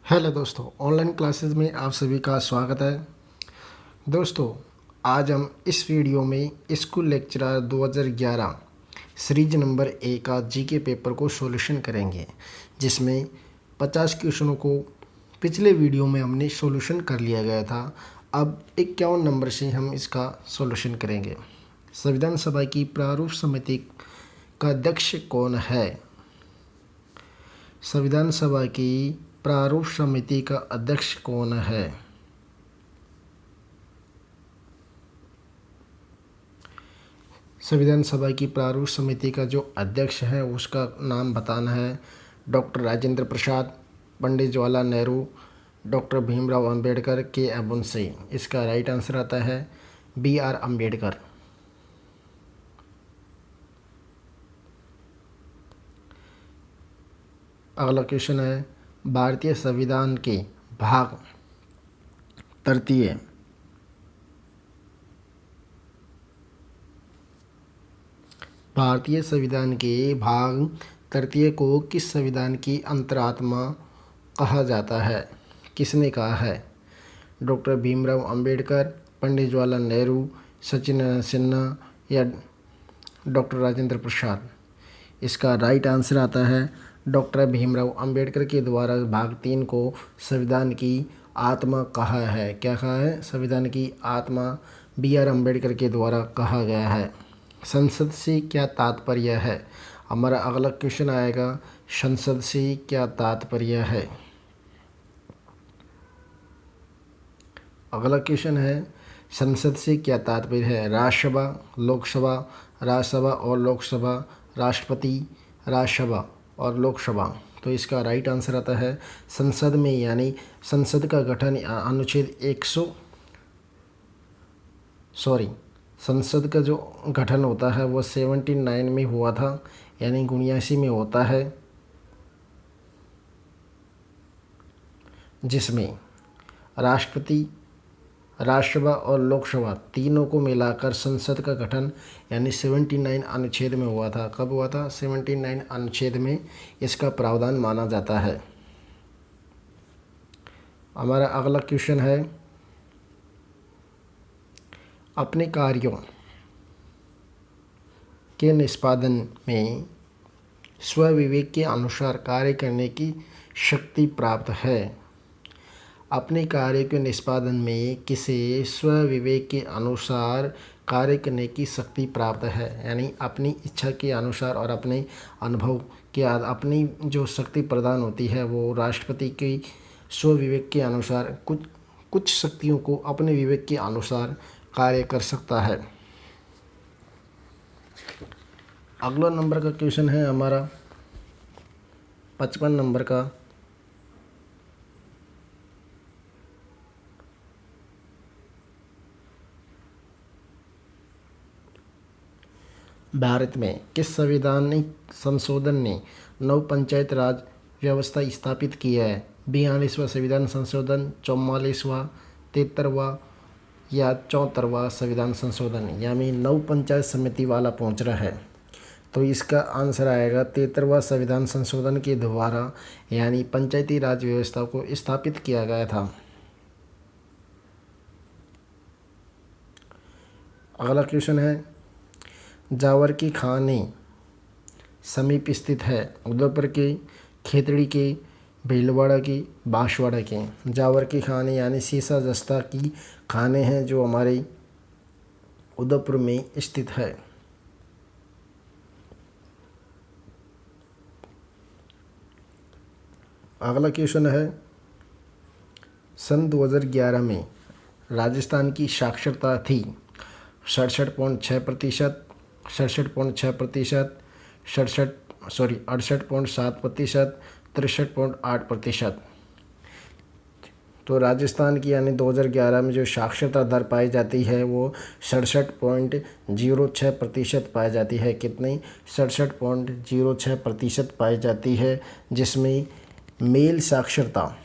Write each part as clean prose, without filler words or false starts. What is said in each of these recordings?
Hello दोस्तों, online classes में आप सभी का स्वागत है। दोस्तों, आज हम इस वीडियो में school lecturer 2011 series number A का जीके पेपर को सॉल्यूशन करेंगे, जिसमें 50 क्वेश्चनों को पिछले वीडियो में हमने सॉल्यूशन कर लिया गया था। अब 51 नंबर से हम इसका सॉल्यूशन करेंगे। संविधान सभा की प्रारूप समिति का अध्यक्ष कौन है? संविधान सभा की प्रारूप समिति का अध्यक्ष कौन है? संविधान सभा की प्रारूप समिति का जो अध्यक्ष है उसका नाम बताना है। डॉक्टर राजेंद्र प्रसाद, पंडित जवाहरलाल नेहरू, डॉक्टर भीमराव अंबेडकर, के एम मुंशी। इसका राइट आंसर आता है बी आर अम्बेडकर। अगला क्वेश्चन है, भारतीय संविधान के भाग तृतीय भारतीय संविधान के भाग तृतीय को किस संविधान की अंतरात्मा कहा जाता है? किसने कहा है? डॉक्टर भीमराव अंबेडकर, पंडित जवाहरलाल नेहरू, सचिन सिन्हा या डॉक्टर राजेंद्र प्रसाद। इसका राइट आंसर आता है डॉक्टर भीमराव अंबेडकर के द्वारा भाग 3 को संविधान की आत्मा कहा है। क्या कहा है? संविधान की आत्मा बी आर अम्बेडकर के द्वारा कहा गया है। संसद से क्या तात्पर्य है? हमारा अगला क्वेश्चन आएगा, संसद से क्या तात्पर्य है? अगला क्वेश्चन है, संसद से क्या तात्पर्य है? राज्यसभा, लोकसभा, राज्यसभा और लोकसभा, राष्ट्रपति, राज्यसभा और लोकसभा। तो इसका राइट आंसर आता है संसद में, यानी संसद का गठन अनुच्छेद संसद का जो गठन होता है वो 79 में हुआ था, यानी 79 में होता है, जिसमें राष्ट्रपति, राज्यसभा और लोकसभा तीनों को मिलाकर संसद का गठन यानी 79 अनुच्छेद में हुआ था। कब हुआ था? 79 अनुच्छेद में इसका प्रावधान माना जाता है। हमारा अगला क्वेश्चन है, अपने कार्यों के निष्पादन में स्वविवेक के अनुसार कार्य करने की शक्ति प्राप्त है। अपने कार्य के निष्पादन में किसे स्वविवेक के अनुसार कार्य करने की शक्ति प्राप्त है, यानी अपनी इच्छा के अनुसार और अपने अनुभव के अपनी जो शक्ति प्रदान होती है वो राष्ट्रपति की स्वविवेक के अनुसार कुछ शक्तियों को अपने विवेक के अनुसार कार्य कर सकता है। अगला नंबर का क्वेश्चन है हमारा 55 नंबर का, भारत में किस संवैधानिक संशोधन ने नव पंचायत राज व्यवस्था स्थापित की है? 42वां संविधान संशोधन, 44वां, 73वां या 74वां संविधान संशोधन, यानी नव पंचायत समिति वाला पहुंच रहा है। तो इसका आंसर आएगा 73वां संविधान संशोधन के द्वारा, यानी पंचायती राज व्यवस्था को स्थापित किया गया था। अगला क्वेश्चन है, जावर की खाने समीप स्थित है? उदयपुर के, खेतड़ी के, भीलवाड़ा के, बांसवाड़ा के। जावर की खाने यानी सीसा जस्ता की खाने हैं जो हमारे उदयपुर में स्थित है। अगला क्वेश्चन है, सन 2011 में राजस्थान की साक्षरता थी 67.6%, 67.6%, 68.7%, 63.8%। तो राजस्थान की यानी 2011 में जो साक्षरता दर पाई जाती है वो 67.06% पाई जाती है। कितनी? 67.06% पाई जाती है, जिसमें मेल साक्षरता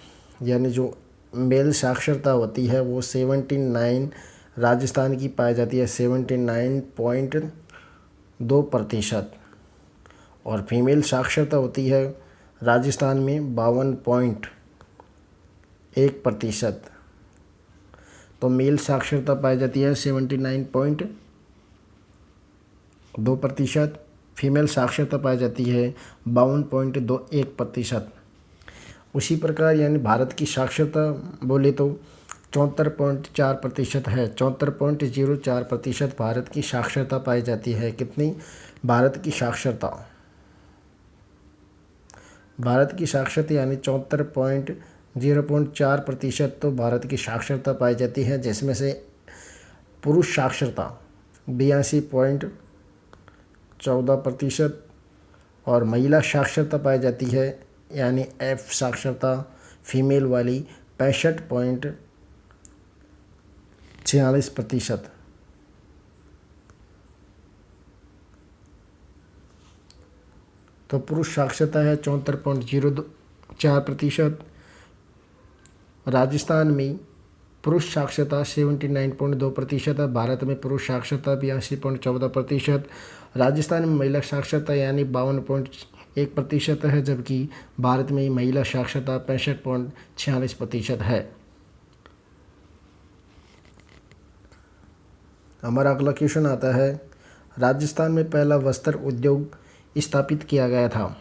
यानी जो मेल साक्षरता होती है वो 79 राजस्थान की पाई जाती है, 79.2%, और फीमेल साक्षरता होती है राजस्थान में 52.2%। 1%। तो मेल साक्षरता पाई जाती है 79.2%। फीमेल साक्षरता पाई जाती है 52.21%। उसी प्रकार यानी भारत की साक्षरता बोले तो 74.4% है। 74.04% भारत की साक्षरता पाई जाती है। कितनी? भारत की साक्षरता यानी 74.04% तो भारत की साक्षरता पाई जाती है, जिसमें से पुरुष साक्षरता 82.14% और महिला साक्षरता पाई जाती है यानी एफ साक्षरता फीमेल वाली 65.46%। तो पुरुष साक्षरता है 74.04%। राजस्थान में पुरुष साक्षरता 79.2% है। भारत में पुरुष साक्षरता 82.14%। राजस्थान में महिला साक्षरता यानी 52.1% है, जबकि भारत में महिला साक्षरता 65.46% है। हमारा अगला क्वेश्चन आता है, राजस्थान में पहला वस्त्र उद्योग स्थापित किया गया था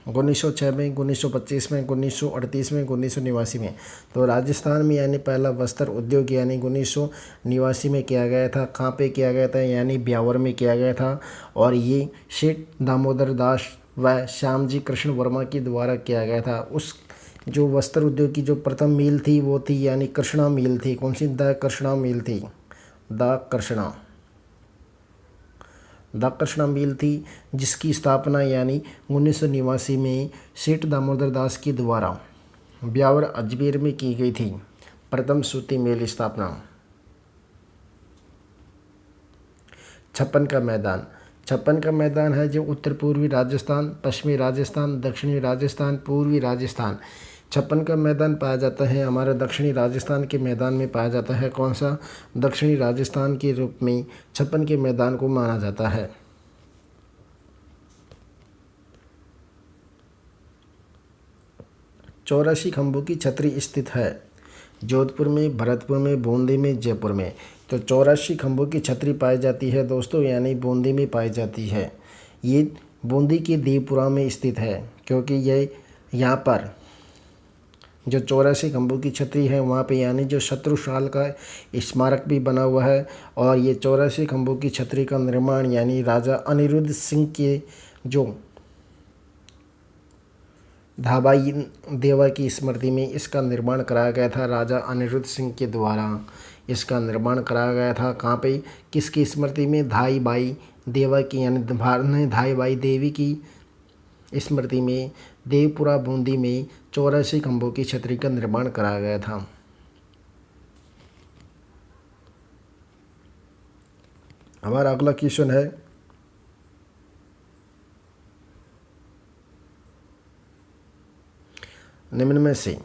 1906 में, 1925 में, 1938 में, 1989 में। तो राजस्थान में यानी पहला वस्त्र उद्योग यानी 1989 में किया गया था। कहाँ पे किया गया था? यानी ब्यावर में किया गया था। और ये सेठ दामोदर दास व श्यामजी कृष्ण वर्मा के द्वारा किया गया था। उस जो वस्त्र उद्योग की जो प्रथम मिल थी वो थी यानी कृष्णा मिल थी। कौन सी? द कृष्णा मिल थी। द कृष्णा मिल थी, जिसकी स्थापना यानी 1989 में सेठ दामोदर दास के द्वारा ब्यावर अजमेर में की गई थी। प्रथम सूती मिल स्थापना। छप्पन का मैदान है जो उत्तर पूर्वी राजस्थान, पश्चिमी राजस्थान, दक्षिणी राजस्थान, पूर्वी राजस्थान, छप्पन का मैदान पाया जाता है। हमारे दक्षिणी राजस्थान के मैदान में पाया जाता है। कौन सा? दक्षिणी राजस्थान के रूप में छप्पन के मैदान को माना जाता है। चौरासी खंभों की छतरी स्थित है जोधपुर में, भरतपुर में, बूंदी में, जयपुर में। तो 84 खंभों की छतरी पाई जाती है दोस्तों, यानी बूंदी में पाई जाती है। ये बूंदी के देवपुरा में स्थित है, क्योंकि ये यहाँ पर जो 84 खंभों की छतरी है वहाँ पे यानी जो शत्रुशाल का स्मारक भी बना हुआ है। और ये 84 खंभों की छतरी का निर्माण यानी राजा अनिरुद्ध सिंह के जो धाबाई देवा की स्मृति में इसका निर्माण कराया गया था। राजा अनिरुद्ध सिंह के द्वारा इसका निर्माण कराया गया था। कहाँ पे? किसकी स्मृति में? धाई बाई देवा की यानी धाई बाई देवी की स्मृति में देवपुरा बूंदी में 84 खंभों की छतरी का निर्माण कराया गया था। हमारा अगला क्वेश्चन है, निम्न में से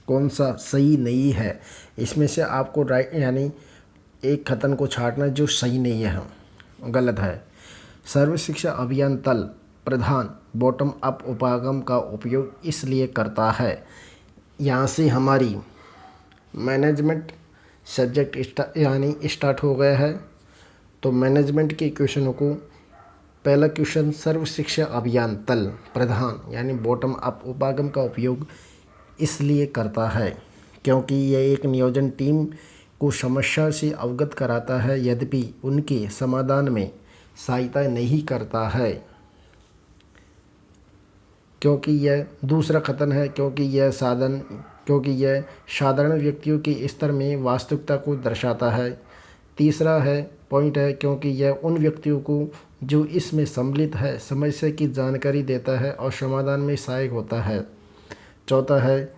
कौन सा सही नहीं है? इसमें से आपको राइट यानी एक कथन को छांटना जो सही नहीं है, गलत है। सर्व शिक्षा अभियान तल प्रधान बॉटम अप उपागम का उपयोग इसलिए करता है। यहाँ से हमारी मैनेजमेंट सब्जेक्ट यानी स्टार्ट हो गया है। तो मैनेजमेंट के क्वेश्चनों को पहला क्वेश्चन, सर्व शिक्षा अभियान तल प्रधान यानी बॉटम अप उपागम का उपयोग इसलिए करता है क्योंकि यह एक नियोजन टीम को समस्या से अवगत कराता है, यद्यपि उनके समाधान में सहायता नहीं करता है। क्योंकि यह दूसरा कथन है, क्योंकि यह साधारण व्यक्तियों के स्तर में वास्तविकता को दर्शाता है। तीसरा है पॉइंट है क्योंकि यह उन व्यक्तियों को जो इसमें सम्मिलित है समस्या की जानकारी देता है और समाधान में सहायक होता है। चौथा है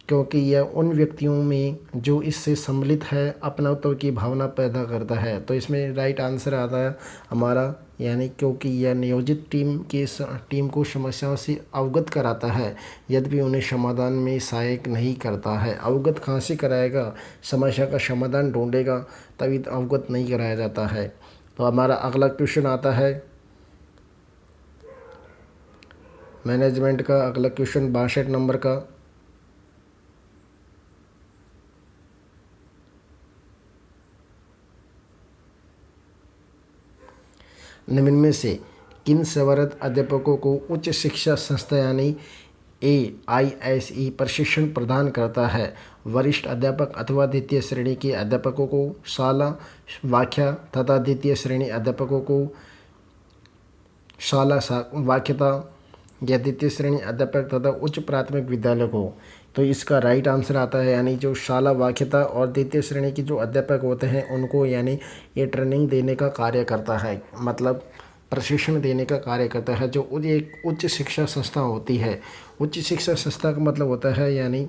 क्योंकि यह उन व्यक्तियों में जो इससे सम्मिलित है अपनात्व की भावना पैदा करता है। तो इसमें राइट आंसर आता है हमारा यानी क्योंकि यह नियोजित टीम को समस्याओं से अवगत कराता है, यद्यपि उन्हें समाधान में सहायक नहीं करता है। अवगत कहाँ से कराएगा? समस्या का समाधान ढूंढेगा तभी तो अवगत नहीं कराया जाता है। तो हमारा अगला क्वेश्चन आता है मैनेजमेंट का। अगला क्वेश्चन 62 नंबर का, निम्न में से किन सेवारत अध्यापकों को उच्च शिक्षा संस्था यानी AISE प्रशिक्षण प्रदान करता है? वरिष्ठ अध्यापक अथवा द्वितीय श्रेणी के अध्यापकों को शाला व्याख्या तथा द्वितीय श्रेणी अध्यापकों को शाला व्याख्याता या द्वितीय श्रेणी अध्यापक तथा उच्च प्राथमिक विद्यालय को। तो इसका राइट आंसर आता है यानी जो शाला व्याख्याता और द्वितीय श्रेणी के जो अध्यापक होते हैं उनको यानी ये ट्रेनिंग देने का कार्य करता है, मतलब प्रशिक्षण देने का कार्य करता है। जो एक उच्च शिक्षा संस्था होती है, उच्च शिक्षा संस्था का मतलब होता है यानी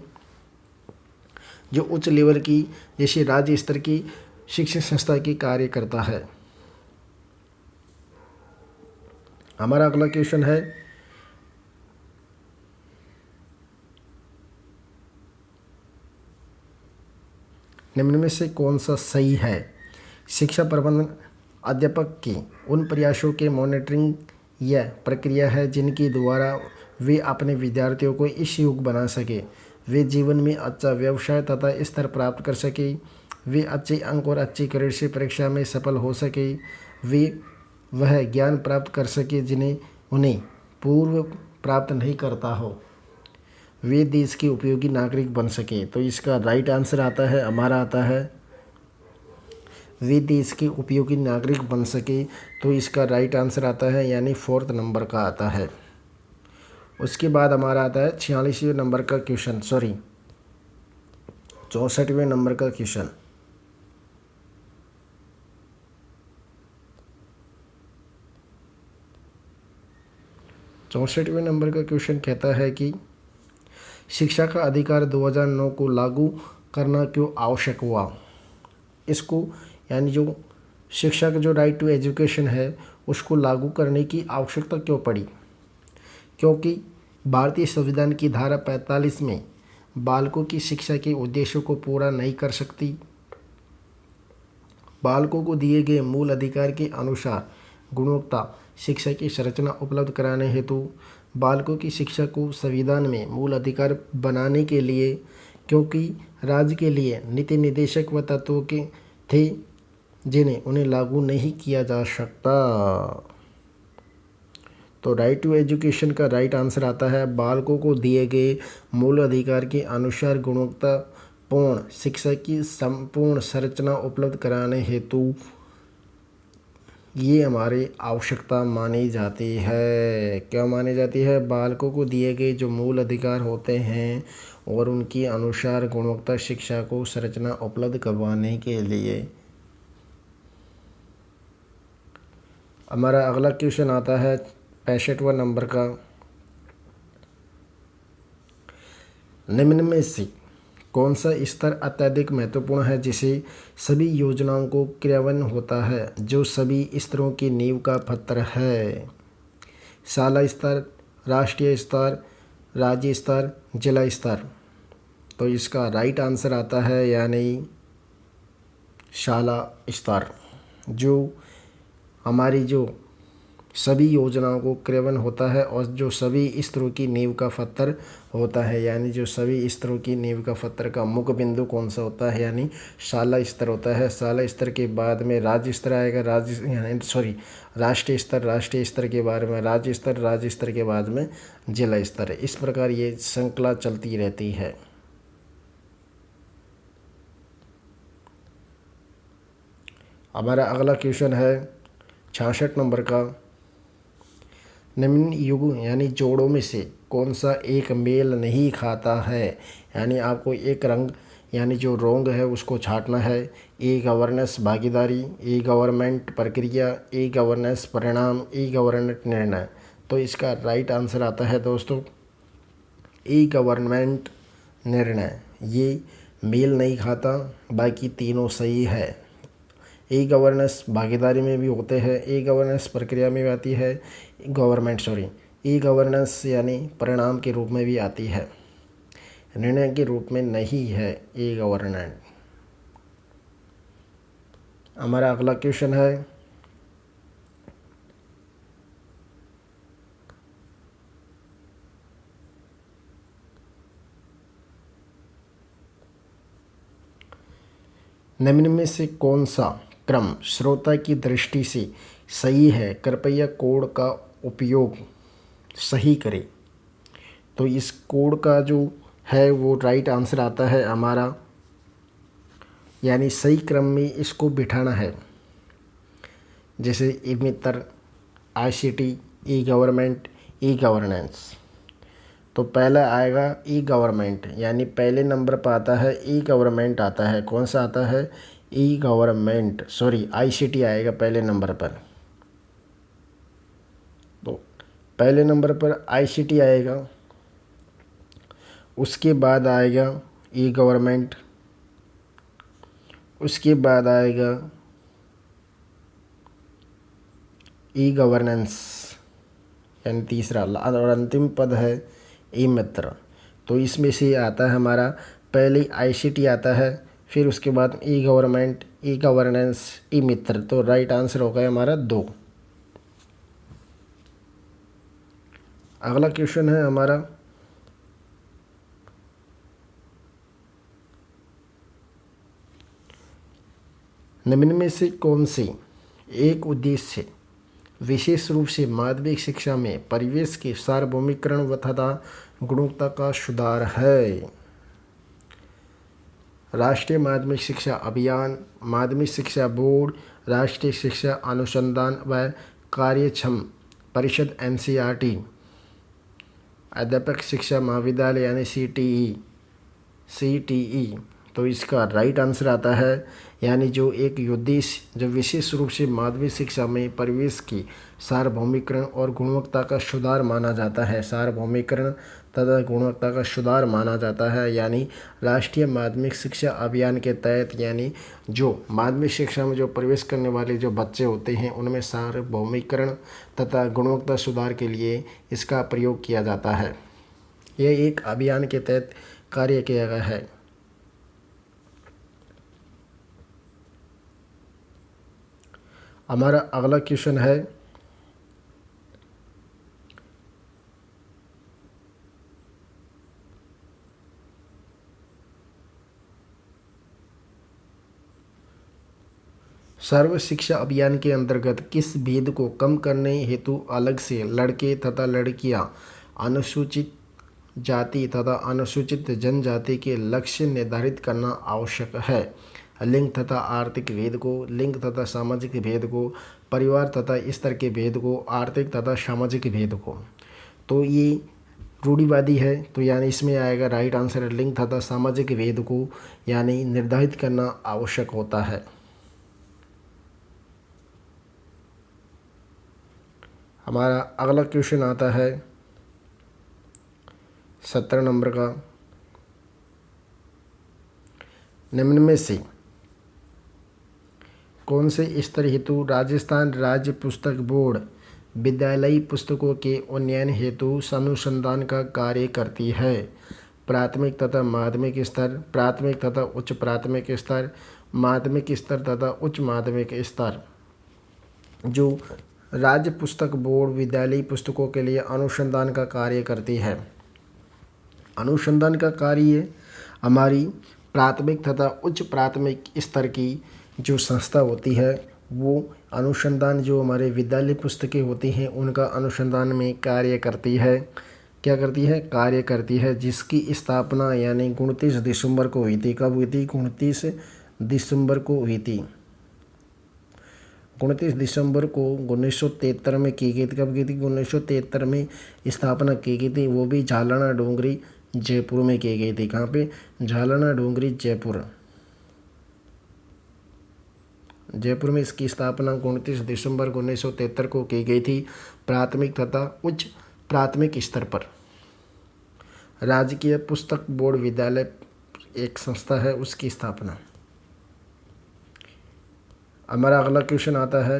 जो उच्च लेवल की जैसे राज्य स्तर की शिक्षा संस्था की कार्य करता है। हमारा अगला क्वेश्चन है निम्न में से कौन सा सही है? शिक्षा प्रबंधन अध्यापक की उन प्रयासों के मॉनिटरिंग यह प्रक्रिया है जिनके द्वारा वे अपने विद्यार्थियों को इस योग्य बना सके, वे जीवन में अच्छा व्यवसाय तथा स्तर प्राप्त कर सके, वे अच्छे अंक और अच्छे ग्रेड से परीक्षा में सफल हो सके, वे वह ज्ञान प्राप्त कर सके जिन्हें उन्हें पूर्व प्राप्त नहीं करता हो, वे देश के उपयोगी नागरिक बन सके। तो इसका राइट आंसर आता है हमारा आता है वे देश के उपयोगी नागरिक बन सके। तो इसका राइट आंसर आता है यानी 4th नंबर का आता है। उसके बाद हमारा आता है 46वें नंबर का क्वेश्चन, 64वें नंबर का क्वेश्चन। चौंसठवें नंबर का क्वेश्चन कहता है कि शिक्षा का अधिकार 2009 को लागू करना क्यों आवश्यक हुआ? इसको यानी जो शिक्षा का जो राइट टू एजुकेशन है उसको लागू करने की आवश्यकता क्यों पड़ी? क्योंकि भारतीय संविधान की धारा 45 में बालकों की शिक्षा के उद्देश्यों को पूरा नहीं कर सकती। बालकों को दिए गए मूल अधिकार के अनुसार गुणवत्ता शिक्षा की संरचना उपलब्ध कराने हेतु बालकों की शिक्षा को संविधान में मूल अधिकार बनाने के लिए, क्योंकि राज्य के लिए नीति निर्देशक व तत्वों के थे जिन्हें उन्हें लागू नहीं किया जा सकता। तो राइट टू एजुकेशन का राइट आंसर आता है बालकों को दिए गए मूल अधिकार के अनुसार गुणवत्तापूर्ण शिक्षा की संपूर्ण संरचना उपलब्ध कराने हेतु ये हमारी आवश्यकता मानी जाती है। क्या मानी जाती है? बालकों को दिए गए जो मूल अधिकार होते हैं और उनके अनुसार गुणवत्ता शिक्षा को संरचना उपलब्ध करवाने के लिए। हमारा अगला क्वेश्चन आता है 65वां नंबर का। निम्न में से कौन सा स्तर अत्यधिक महत्वपूर्ण है जिसे सभी योजनाओं को क्रियान्वयन होता है, जो सभी स्तरों की नींव का पत्थर है? शाला स्तर, राष्ट्रीय स्तर, राज्य स्तर, जिला स्तर। तो इसका राइट आंसर आता है यानी शाला स्तर, जो हमारी जो सभी योजनाओं को क्रियान्वयन होता है और जो सभी स्तरों की नींव का पत्थर होता है। यानी जो सभी स्तरों की नींव का पत्थर का मुख्य बिंदु कौन सा होता है? यानी शाला स्तर होता है। शाला स्तर के बाद में राज्य स्तर आएगा, राष्ट्रीय स्तर, राष्ट्रीय स्तर के बाद में राज्य स्तर, राज्य स्तर के बाद में जिला स्तर। इस प्रकार ये श्रृंखला चलती रहती है। हमारा अगला क्वेश्चन है 66 नंबर का। निम्न युग यानी जोड़ों में से कौन सा एक मेल नहीं खाता है? यानी आपको एक रंग यानी जो रोंग है उसको छांटना है। ई गवर्नेंस भागीदारी, ई गवर्नमेंट प्रक्रिया, ई गवर्नेंस परिणाम, ई गवर्नेंट निर्णय। तो इसका राइट आंसर आता है दोस्तों ई गवर्नमेंट निर्णय। ये मेल नहीं खाता, बाकी तीनों सही है। ई गवर्नेंस भागीदारी में भी होते हैं, ई गवर्नेंस प्रक्रिया में भी आती है, ई गवर्नेंस यानी परिणाम के रूप में भी आती है, निर्णय के रूप में नहीं है ई गवर्नेंस। हमारा अगला क्वेश्चन है निम्न में से कौन सा क्रम श्रोता की दृष्टि से सही है, कृपया कोड का उपयोग सही करें। तो इस कोड का जो है वो राइट आंसर आता है हमारा, यानी सही क्रम में इसको बिठाना है। जैसे ई मित्र, ICT, ई गवर्नमेंट, ई गवर्नेंस। तो पहला आएगा ई गवर्नमेंट, यानी पहले नंबर पर आता है ई गवर्नमेंट आता है। कौन सा आता है? ई गवर्नमेंट, सॉरी ICT आएगा पहले नंबर पर। तो पहले नंबर पर ICT आएगा, उसके बाद आएगा ई गवर्नमेंट, उसके बाद आएगा ई गवर्नेंस, यानी तीसरा, और अंतिम पद है ई मित्र। तो इसमें से आता है हमारा पहले ICT आता है, फिर उसके बाद ई गवर्नमेंट, ई गवर्नेंस, ई मित्र। तो राइट आंसर होगा हमारा 2। अगला क्वेश्चन है हमारा, निम्न में से कौन से एक उद्देश्य विशेष रूप से माध्यमिक शिक्षा में परिवेश के सार्वभौमिकरण तथा गुणवत्ता का सुधार है? राष्ट्रीय माध्यमिक शिक्षा अभियान, माध्यमिक शिक्षा बोर्ड, राष्ट्रीय शिक्षा अनुसंधान व कार्यक्षम परिषद NCERT, अध्यापक शिक्षा महाविद्यालय यानी CTE। तो इसका राइट आंसर आता है, यानी जो एक उद्देश्य जो विशेष रूप से माध्यमिक शिक्षा में परिवेश की सार्वभौमिकरण और गुणवत्ता का सुधार माना जाता है, सार्वभौमिकरण तथा गुणवत्ता का सुधार माना जाता है, यानी राष्ट्रीय माध्यमिक शिक्षा अभियान के तहत, यानी जो माध्यमिक शिक्षा में जो प्रवेश करने वाले जो बच्चे होते हैं उनमें सार्वभौमिकरण तथा गुणवत्ता सुधार के लिए इसका प्रयोग किया जाता है। यह एक अभियान के तहत कार्य किया गया है। हमारा अगला क्वेश्चन है, सर्व शिक्षा अभियान के अंतर्गत किस भेद को कम करने हेतु अलग से लड़के तथा लड़कियां, अनुसूचित जाति तथा अनुसूचित जनजाति के लक्ष्य निर्धारित करना आवश्यक है? लिंग तथा आर्थिक भेद को, लिंग तथा सामाजिक भेद को, परिवार तथा स्तर के भेद को, आर्थिक तथा सामाजिक भेद को। तो ये रूढ़िवादी है, तो यानी इसमें आएगा राइट आंसर लिंग तथा सामाजिक भेद को यानी निर्धारित करना आवश्यक होता है। हमारा अगला क्वेश्चन आता है 17 नंबर का, निम्न में से कौन से स्तर हेतु राजस्थान राज्य पुस्तक बोर्ड विद्यालयी पुस्तकों के उन्नयन हेतु अनुसंधान का कार्य करती है? प्राथमिक तथा माध्यमिक स्तर, प्राथमिक तथा उच्च प्राथमिक स्तर, माध्यमिक स्तर तथा उच्च माध्यमिक स्तर। जो राज्य पुस्तक बोर्ड विद्यालयी पुस्तकों के लिए अनुसंधान का कार्य करती है, अनुसंधान का कार्य हमारी प्राथमिक तथा उच्च प्राथमिक स्तर की जो संस्था होती है वो अनुसंधान जो हमारे विद्यालय पुस्तकें होती हैं उनका अनुसंधान में कार्य करती है। क्या करती है? कार्य करती है, जिसकी स्थापना यानी 29 दिसंबर को हुई थी। कब हुई थी? 29 दिसंबर को हुई थी। 29 दिसंबर को 1973 में की गई थी। कब की थी? 1973 में स्थापना की गई थी, वो भी झालना डोंगरी जयपुर में की गई थी। कहाँ पे? झालना डोंगरी जयपुर, जयपुर में इसकी स्थापना 29 दिसंबर 1973 को की गई थी। प्राथमिक तथा उच्च प्राथमिक स्तर पर राजकीय पुस्तक बोर्ड विद्यालय एक संस्था है, उसकी स्थापना। हमारा अगला क्वेश्चन आता है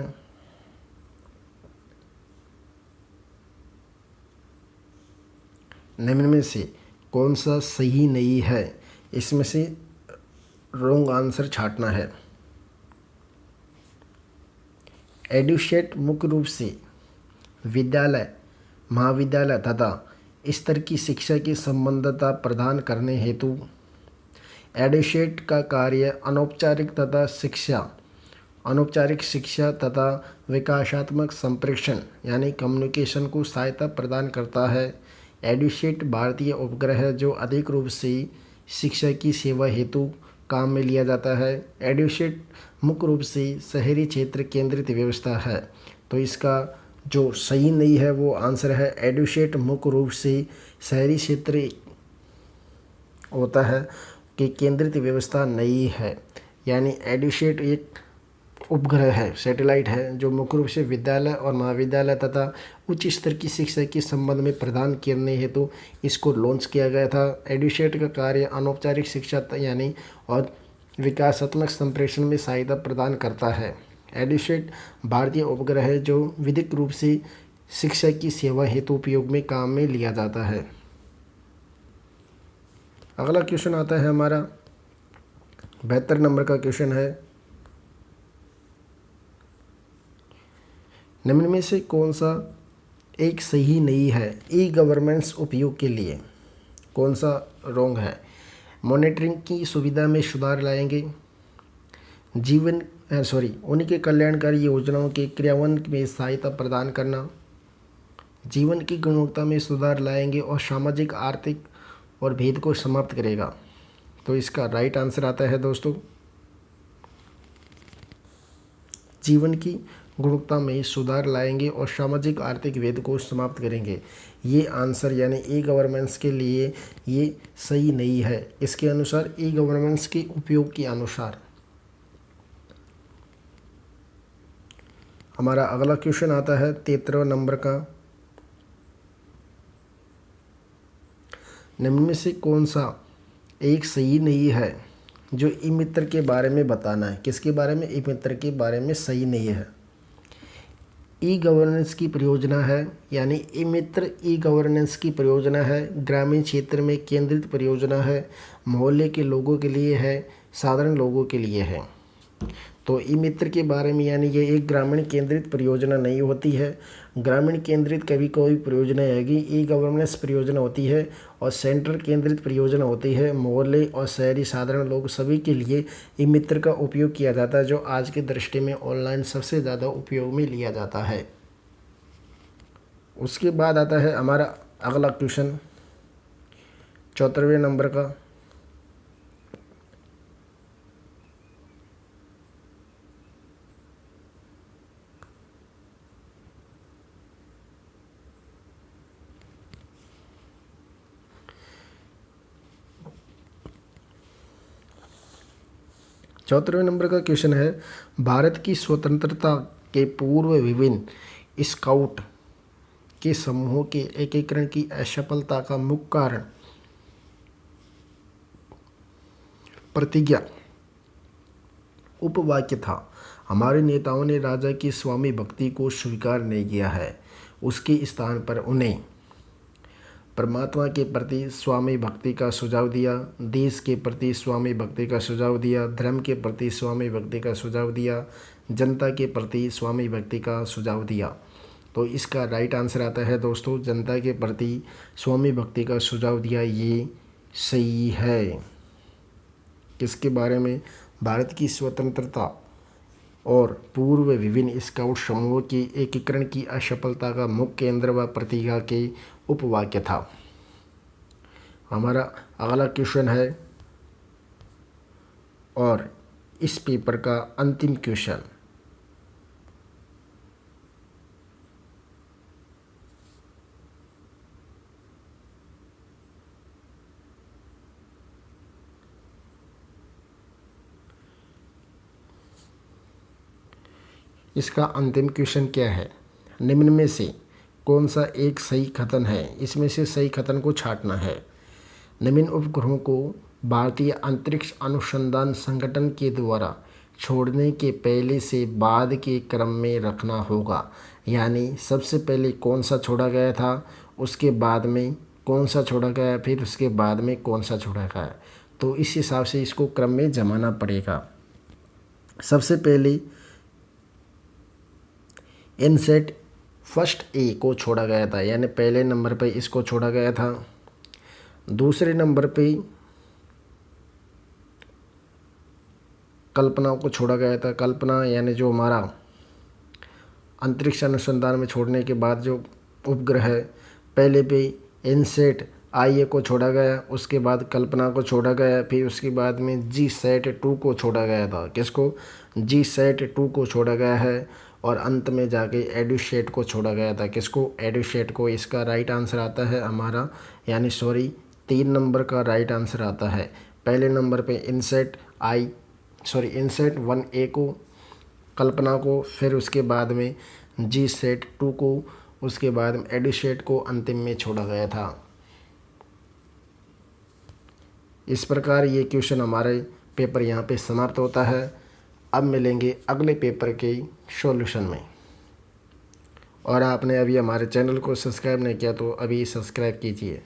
निम्न में से कौन सा सही नहीं है? इसमें से रॉन्ग आंसर छांटना है। एडुसेट मुख्य रूप से विद्यालय, महाविद्यालय तथा स्तर की शिक्षा की संबद्धता प्रदान करने हेतु एडुसेट का कार्य अनौपचारिक शिक्षा तथा विकासात्मक संप्रेषण यानी कम्युनिकेशन को सहायता प्रदान करता है। एडुसेट भारतीय उपग्रह जो अधिक रूप से शिक्षा की सेवा हेतु काम में लिया जाता है। एडुसेट मुख्य रूप से शहरी क्षेत्र केंद्रित व्यवस्था है। तो इसका जो सही नहीं है वो आंसर है एडुसेट मुख्य रूप से शहरी क्षेत्र होता है कि केंद्रित व्यवस्था नहीं है। यानी एडुसेट एक उपग्रह है, सैटेलाइट है जो मुख्य रूप से विद्यालय और महाविद्यालय तथा उच्च स्तर की शिक्षा के संबंध में प्रदान करने हेतु इसको लॉन्च किया गया था। एडुसेट का कार्य अनौपचारिक शिक्षा यानी और विकासात्मक संप्रेषण में सहायता प्रदान करता है। एडुसेट भारतीय उपग्रह है जो विधिक रूप से शिक्षा की सेवा हेतु उपयोग में काम में लिया जाता है। अगला क्वेश्चन आता है हमारा 72 नंबर का क्वेश्चन है, निम्न में से कौन सा एक सही नहीं है ई गवर्नेंस उपयोग के लिए? कौन सा रॉन्ग है? मॉनिटरिंग की सुविधा में सुधार लाएंगे, उनके कल्याणकारी योजनाओं के क्रियान्वयन में सहायता प्रदान करना, जीवन की गुणवत्ता में सुधार लाएंगे और सामाजिक आर्थिक और भेद को समाप्त करेगा। तो इसका राइट आंसर आता है दोस्तों जीवन की गुणवत्ता में सुधार लाएंगे और सामाजिक आर्थिक भेद को समाप्त करेंगे। ये आंसर यानी ई गवर्नेंस के लिए ये सही नहीं है। इसके अनुसार ई गवर्नेंस के उपयोग के अनुसार हमारा अगला क्वेश्चन आता है 73 नंबर का, निम्न में से कौन सा एक सही नहीं है जो ई मित्र के बारे में बताना है? किसके बारे में? ई मित्र के बारे में सही नहीं है। ई गवर्नेंस की परियोजना है यानी ई मित्र ई गवर्नेंस की परियोजना है, ग्रामीण क्षेत्र में केंद्रित परियोजना है, मोहल्ले के लोगों के लिए है, साधारण लोगों के लिए है। तो ई मित्र के बारे में यानी ये एक ग्रामीण केंद्रित परियोजना नहीं होती है। ग्रामीण केंद्रित कभी कोई परियोजना आएगी, ई गवर्नेंस परियोजना होती है, और सेंट्रल केंद्रित परियोजना होती है। मोहल्ले और शहरी साधारण लोग सभी के लिए ई मित्र का उपयोग किया जाता है, जो आज की दृष्टि में ऑनलाइन सबसे ज़्यादा उपयोग में लिया जाता है। उसके बाद आता है हमारा अगला क्वेश्चन 74वें नंबर का, चौथवें नंबर का क्वेश्चन है, भारत की स्वतंत्रता के पूर्व विभिन्न स्काउट के समूहों के एकीकरण की असफलता का मुख्य कारण प्रतिज्ञा उपवाक्य था। हमारे नेताओं ने राजा की स्वामी भक्ति को स्वीकार नहीं किया है, उसके स्थान पर उन्हें परमात्मा के प्रति स्वामी भक्ति का सुझाव दिया, देश के प्रति स्वामी भक्ति का सुझाव दिया, धर्म के प्रति स्वामी भक्ति का सुझाव दिया, जनता के प्रति स्वामी भक्ति का सुझाव दिया। तो इसका राइट आंसर आता है दोस्तों जनता के प्रति स्वामी भक्ति का सुझाव दिया, ये सही है। किसके बारे में? भारत की स्वतंत्रता और पूर्व विभिन्न स्काउट समूहों के एकीकरण की असफलता का मुख्य केंद्र व प्रतिज्ञा के उपवाक्य था। हमारा अगला क्वेश्चन है और इस पेपर का अंतिम क्वेश्चन, इसका अंतिम क्वेश्चन क्या है? निम्न में से कौन सा एक सही कथन है? इसमें से सही कथन को छांटना है। निम्न उपग्रहों को भारतीय अंतरिक्ष अनुसंधान संगठन के द्वारा छोड़ने के पहले से बाद के क्रम में रखना होगा। यानी सबसे पहले कौन सा छोड़ा गया था, उसके बाद में कौन सा छोड़ा गया, फिर उसके बाद में कौन सा छोड़ा गया। तो इस हिसाब से इसको क्रम में जमाना पड़ेगा। सबसे पहले इनसेट फर्स्ट ए को छोड़ा गया था, यानी पहले नंबर पे इसको छोड़ा गया था। दूसरे नंबर पे कल्पना को छोड़ा गया था। कल्पना यानी जो हमारा अंतरिक्ष अनुसंधान में छोड़ने के बाद जो उपग्रह है, पहले पे इनसैट IA को छोड़ा गया, उसके बाद कल्पना को छोड़ा गया, फिर उसके बाद में GSAT-2 को छोड़ा गया था। किसको? GSAT-2 को छोड़ा गया है, और अंत में जाके एडुसेट को छोड़ा गया था। किसको? एडुसेट को। इसका राइट आंसर आता है हमारा, यानी 3 नंबर का राइट आंसर आता है। पहले नंबर पे इनसैट 1A को, कल्पना को, फिर उसके बाद में GSAT-2 को, उसके बाद में एडुसेट को अंतिम में छोड़ा गया था। इस प्रकार ये क्वेश्चन हमारे पेपर यहाँ पे समाप्त होता है। अब मिलेंगे अगले पेपर के सॉल्यूशन में। और आपने अभी हमारे चैनल को सब्सक्राइब नहीं किया तो अभी सब्सक्राइब कीजिए।